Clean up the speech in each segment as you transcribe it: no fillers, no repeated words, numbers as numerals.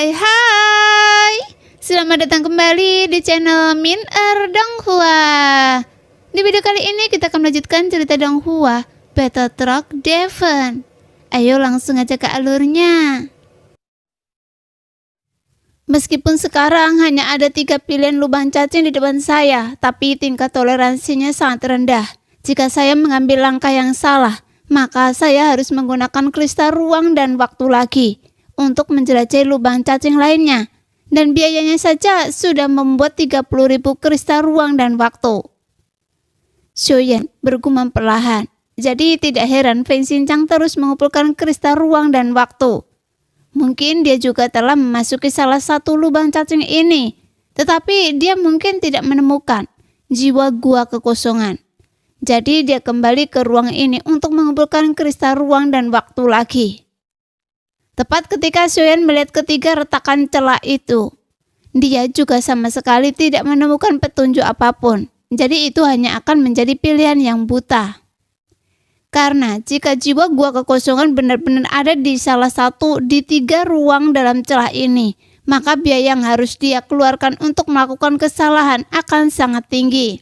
Hai, selamat datang kembali di channel Min Donghua. Di video kali ini kita akan melanjutkan cerita Donghua Battle Truck Devon. Ayo langsung aja ke alurnya. Meskipun sekarang hanya ada 3 pilihan lubang cacing di depan saya, tapi tingkat toleransinya sangat rendah. Jika saya mengambil langkah yang salah, maka saya harus menggunakan kristal ruang dan waktu lagi untuk menjelajahi lubang cacing lainnya. Dan biayanya saja sudah membuat 30.000 kristal ruang dan waktu. Xiaoyan bergumam perlahan. Jadi tidak heran Feng Xinjiang terus mengumpulkan kristal ruang dan waktu. Mungkin dia juga telah memasuki salah satu lubang cacing ini, tetapi dia mungkin tidak menemukan jiwa gua kekosongan. Jadi dia kembali ke ruang ini untuk mengumpulkan kristal ruang dan waktu lagi. Tepat ketika Xiaoyan melihat ketiga retakan celah itu, dia juga sama sekali tidak menemukan petunjuk apapun. Jadi itu hanya akan menjadi pilihan yang buta. Karena jika jiwa gua kekosongan benar-benar ada di salah satu di 3 ruang dalam celah ini, maka biaya yang harus dia keluarkan untuk melakukan kesalahan akan sangat tinggi.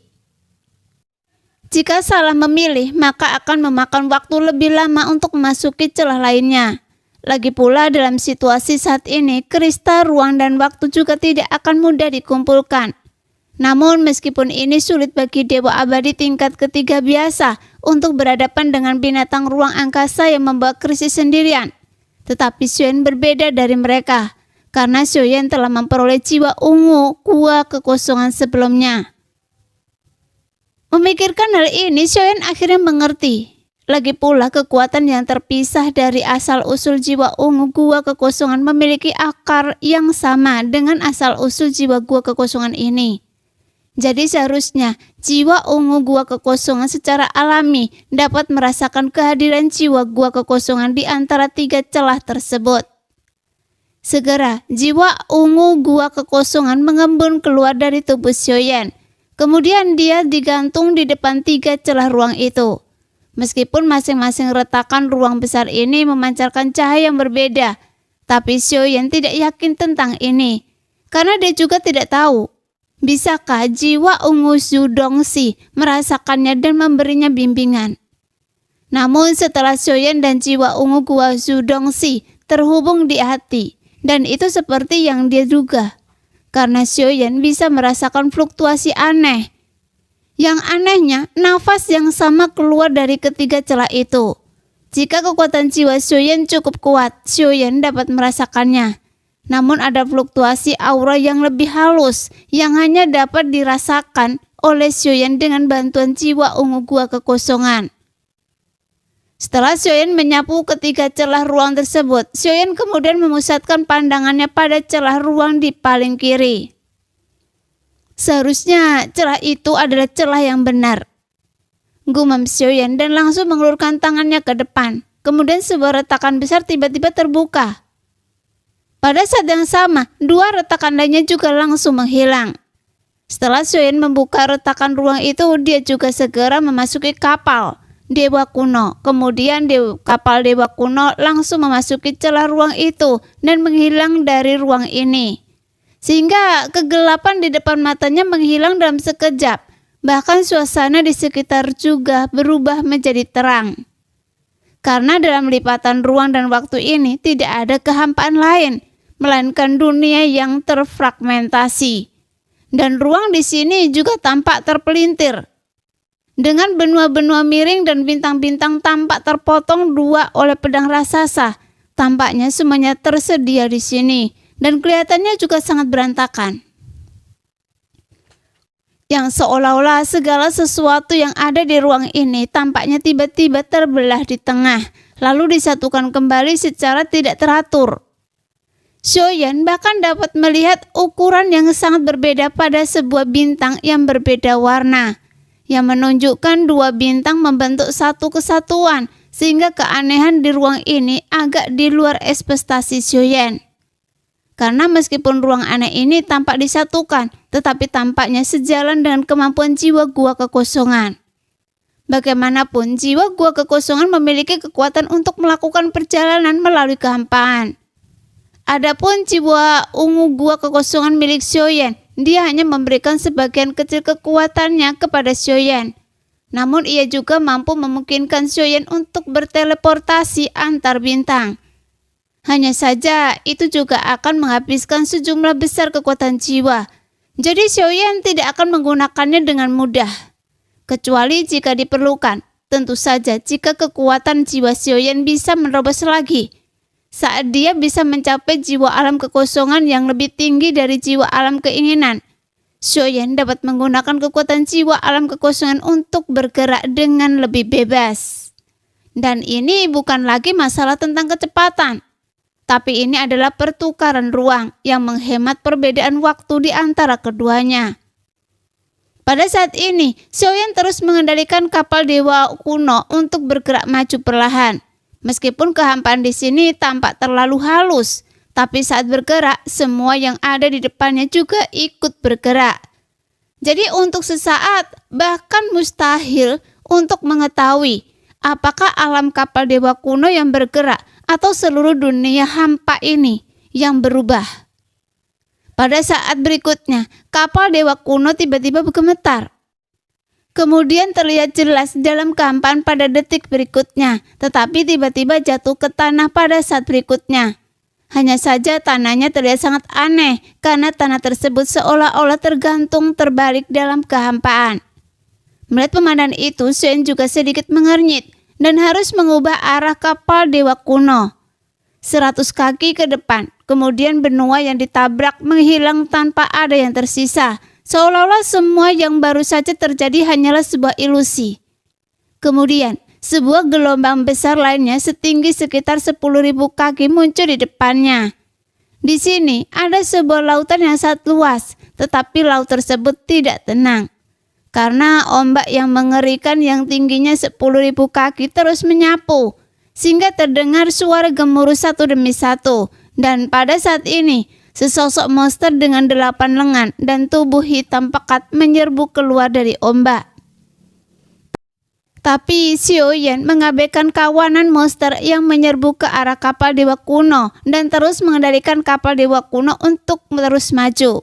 Jika salah memilih, maka akan memakan waktu lebih lama untuk memasuki celah lainnya. Lagi pula dalam situasi saat ini, kristal ruang dan waktu juga tidak akan mudah dikumpulkan. Namun meskipun ini sulit bagi Dewa Abadi tingkat ketiga biasa untuk berhadapan dengan binatang ruang angkasa yang membawa krisis sendirian. Tetapi Xiaoyan berbeda dari mereka, karena Xiaoyan telah memperoleh jiwa ungu gua kekosongan sebelumnya. Memikirkan hal ini, Xiaoyan akhirnya mengerti. Lagi pula kekuatan yang terpisah dari asal-usul jiwa ungu gua kekosongan memiliki akar yang sama dengan asal-usul jiwa gua kekosongan ini. Jadi seharusnya jiwa ungu gua kekosongan secara alami dapat merasakan kehadiran jiwa gua kekosongan di antara 3 celah tersebut. Segera jiwa ungu gua kekosongan mengembun keluar dari tubuh Xiaoyan. Kemudian dia digantung di depan 3 celah ruang itu. Meskipun masing-masing retakan ruang besar ini memancarkan cahaya yang berbeda, tapi Xiaoyan tidak yakin tentang ini, karena dia juga tidak tahu bisakah jiwa ungu Zhu Dongxi merasakannya dan memberinya bimbingan. Namun setelah Xiaoyan dan jiwa ungu gua Zhu Dongxi terhubung di hati, dan itu seperti yang dia duga, karena Xiaoyan bisa merasakan fluktuasi aneh. Yang anehnya, nafas yang sama keluar dari ketiga celah itu. Jika kekuatan jiwa Xiaoyan cukup kuat, Xiaoyan dapat merasakannya. Namun ada fluktuasi aura yang lebih halus yang hanya dapat dirasakan oleh Xiaoyan dengan bantuan jiwa ungu gua kekosongan. Setelah Xiaoyan menyapu ketiga celah ruang tersebut, Xiaoyan kemudian memusatkan pandangannya pada celah ruang di paling kiri. Seharusnya celah itu adalah celah yang benar, gumam Xiaoyan dan langsung mengulurkan tangannya ke depan. Kemudian sebuah retakan besar tiba-tiba terbuka. Pada saat yang sama, 2 retakan lainnya juga langsung menghilang. Setelah Xiaoyan membuka retakan ruang itu, dia juga segera memasuki kapal Dewa Kuno. Kemudian kapal Dewa Kuno langsung memasuki celah ruang itu dan menghilang dari ruang ini. Sehingga kegelapan di depan matanya menghilang dalam sekejap. Bahkan suasana di sekitar juga berubah menjadi terang. Karena dalam lipatan ruang dan waktu ini tidak ada kehampaan lain, melainkan dunia yang terfragmentasi. Dan ruang di sini juga tampak terpelintir. Dengan benua-benua miring dan bintang-bintang tampak terpotong 2 oleh pedang raksasa. Tampaknya semuanya tersedia di sini. Dan kelihatannya juga sangat berantakan. Yang seolah-olah segala sesuatu yang ada di ruang ini tampaknya tiba-tiba terbelah di tengah, lalu disatukan kembali secara tidak teratur. Xiaoyan bahkan dapat melihat ukuran yang sangat berbeda pada sebuah bintang yang berbeda warna, yang menunjukkan 2 bintang membentuk satu kesatuan, sehingga keanehan di ruang ini agak di luar ekspektasi Xiaoyan. Karena meskipun ruang aneh ini tampak disatukan, tetapi tampaknya sejalan dengan kemampuan jiwa gua kekosongan. Bagaimanapun, jiwa gua kekosongan memiliki kekuatan untuk melakukan perjalanan melalui kehampaan. Adapun jiwa ungu gua kekosongan milik Xiaoyan, dia hanya memberikan sebagian kecil kekuatannya kepada Xiaoyan. Namun ia juga mampu memungkinkan Xiaoyan untuk berteleportasi antar bintang. Hanya saja itu juga akan menghabiskan sejumlah besar kekuatan jiwa. Jadi Xiaoyan tidak akan menggunakannya dengan mudah. Kecuali jika diperlukan. Tentu saja jika kekuatan jiwa Xiaoyan bisa menerobos lagi. Saat dia bisa mencapai jiwa alam kekosongan yang lebih tinggi dari jiwa alam keinginan, Xiaoyan dapat menggunakan kekuatan jiwa alam kekosongan untuk bergerak dengan lebih bebas. Dan ini bukan lagi masalah tentang kecepatan, tapi ini adalah pertukaran ruang yang menghemat perbedaan waktu di antara keduanya. Pada saat ini, Xiaoyan terus mengendalikan kapal dewa kuno untuk bergerak maju perlahan. Meskipun kehampaan di sini tampak terlalu halus, tapi saat bergerak, semua yang ada di depannya juga ikut bergerak. Jadi untuk sesaat, bahkan mustahil untuk mengetahui apakah alam kapal dewa kuno yang bergerak atau seluruh dunia hampa ini yang berubah. Pada saat berikutnya, kapal dewa kuno tiba-tiba bergemetar. Kemudian terlihat jelas dalam kehampaan pada detik berikutnya, tetapi tiba-tiba jatuh ke tanah pada saat berikutnya. Hanya saja tanahnya terlihat sangat aneh, karena tanah tersebut seolah-olah tergantung terbalik dalam kehampaan. Melihat pemandangan itu, Xiaoyan juga sedikit mengernyit, dan harus mengubah arah kapal dewa kuno. 100 kaki ke depan, kemudian benua yang ditabrak menghilang tanpa ada yang tersisa. Seolah-olah semua yang baru saja terjadi hanyalah sebuah ilusi. Kemudian, sebuah gelombang besar lainnya setinggi sekitar 10.000 kaki muncul di depannya. Di sini ada sebuah lautan yang sangat luas, tetapi laut tersebut tidak tenang. Karena ombak yang mengerikan yang tingginya 10.000 kaki terus menyapu, sehingga terdengar suara gemuruh satu demi satu. Dan pada saat ini, sesosok monster dengan 8 lengan dan tubuh hitam pekat menyerbu keluar dari ombak. Tapi Xiaoyan mengabaikan kawanan monster yang menyerbu ke arah kapal dewa kuno dan terus mengendalikan kapal dewa kuno untuk terus maju.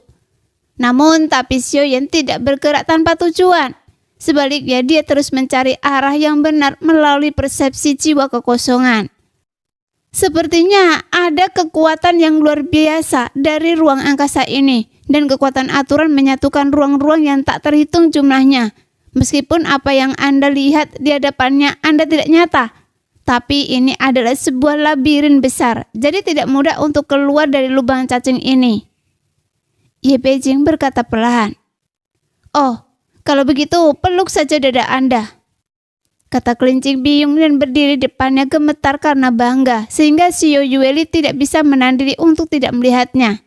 Namun tapi Xiaoyan tidak bergerak tanpa tujuan. Sebaliknya dia terus mencari arah yang benar melalui persepsi jiwa kekosongan. Sepertinya ada kekuatan yang luar biasa dari ruang angkasa ini, dan kekuatan aturan menyatukan ruang-ruang yang tak terhitung jumlahnya. Meskipun apa yang Anda lihat di hadapannya Anda tidak nyata, tapi ini adalah sebuah labirin besar, jadi tidak mudah untuk keluar dari lubang cacing ini. Ye Beijing berkata perlahan. Oh, kalau begitu peluk saja dada Anda, kata Kelincing Biyung, dan berdiri depannya gemetar karena bangga, sehingga Xiao Yueli tidak bisa menahan diri untuk tidak melihatnya.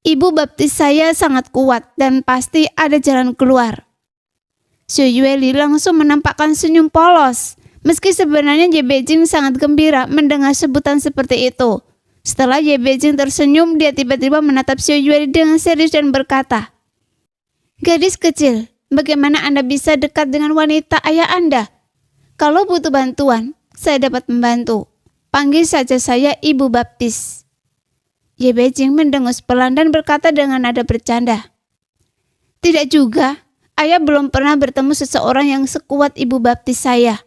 Ibu baptis saya sangat kuat dan pasti ada jalan keluar. Xiao Yueli langsung menampakkan senyum polos, meski sebenarnya Ye Beijing sangat gembira mendengar sebutan seperti itu. Setelah Ye Beijing tersenyum, dia tiba-tiba menatap Xiao Yueli dengan serius dan berkata, "Gadis kecil, bagaimana Anda bisa dekat dengan wanita ayah Anda? Kalau butuh bantuan, saya dapat membantu. Panggil saja saya Ibu Baptis." Ye Beijing mendengus pelan dan berkata dengan nada bercanda, "Tidak juga, ayah belum pernah bertemu seseorang yang sekuat Ibu Baptis saya."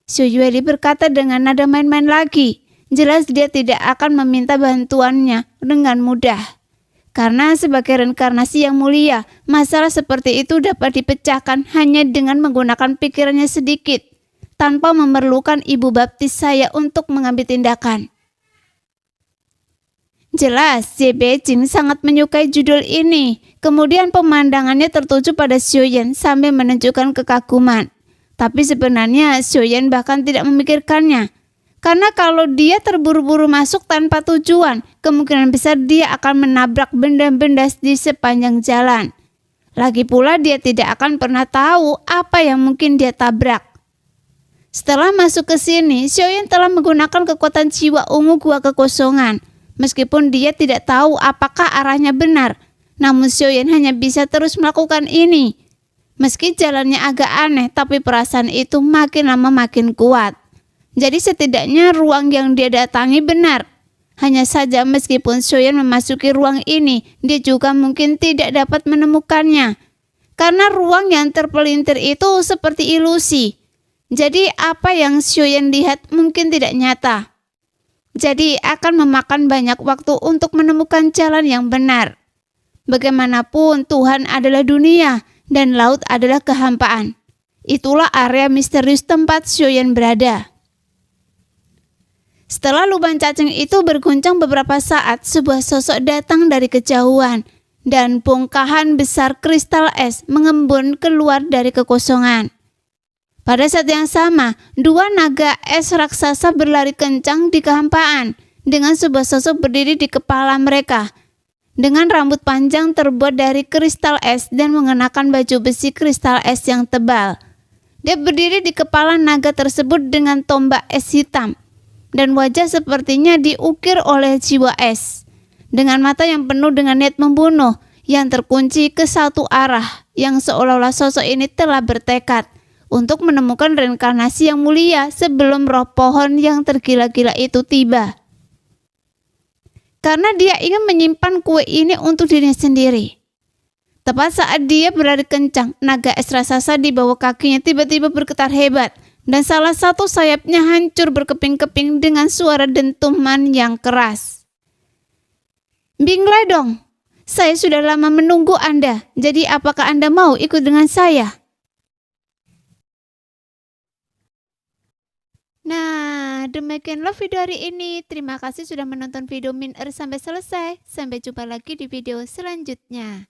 Xiao Yueli berkata dengan nada main-main lagi. Jelas dia tidak akan meminta bantuannya dengan mudah. Karena sebagai reinkarnasi yang mulia, masalah seperti itu dapat dipecahkan hanya dengan menggunakan pikirannya sedikit, tanpa memerlukan Ibu Baptis saya untuk mengambil tindakan. Jelas, Ye Beijing sangat menyukai judul ini. Kemudian pemandangannya tertuju pada Xiaoyan sambil menunjukkan kekaguman. Tapi sebenarnya Xiaoyan bahkan tidak memikirkannya. Karena kalau dia terburu-buru masuk tanpa tujuan, kemungkinan besar dia akan menabrak benda-benda di sepanjang jalan. Lagi pula dia tidak akan pernah tahu apa yang mungkin dia tabrak. Setelah masuk ke sini, Xiaoyan telah menggunakan kekuatan jiwa ungu gua kekosongan. Meskipun dia tidak tahu apakah arahnya benar, namun Xiaoyan hanya bisa terus melakukan ini. Meski jalannya agak aneh, tapi perasaan itu makin lama makin kuat. Jadi setidaknya ruang yang dia datangi benar. Hanya saja meskipun Xiaoyan memasuki ruang ini, dia juga mungkin tidak dapat menemukannya. Karena ruang yang terpelintir itu seperti ilusi. Jadi apa yang Xiaoyan lihat mungkin tidak nyata. Jadi akan memakan banyak waktu untuk menemukan jalan yang benar. Bagaimanapun Tuhan adalah dunia dan laut adalah kehampaan. Itulah area misterius tempat Xiaoyan berada. Setelah lubang cacing itu berguncang beberapa saat, sebuah sosok datang dari kejauhan dan bongkahan besar kristal es mengembun keluar dari kekosongan. Pada saat yang sama, dua naga es raksasa berlari kencang di kehampaan dengan sebuah sosok berdiri di kepala mereka dengan rambut panjang terbuat dari kristal es dan mengenakan baju besi kristal es yang tebal. Dia berdiri di kepala naga tersebut dengan tombak es hitam dan wajah sepertinya diukir oleh jiwa es, dengan mata yang penuh dengan niat membunuh yang terkunci ke satu arah, yang seolah-olah sosok ini telah bertekad untuk menemukan reinkarnasi yang mulia sebelum roh pohon yang tergila-gila itu tiba. Karena dia ingin menyimpan kue ini untuk dirinya sendiri. Tepat saat dia berlari kencang, naga es raksasa di bawah kakinya tiba-tiba bergetar hebat, dan salah satu sayapnya hancur berkeping-keping dengan suara dentuman yang keras. Binglai dong, saya sudah lama menunggu Anda, jadi apakah Anda mau ikut dengan saya? Nah, demikianlah video hari ini. Terima kasih sudah menonton video Min sampai selesai. Sampai jumpa lagi di video selanjutnya.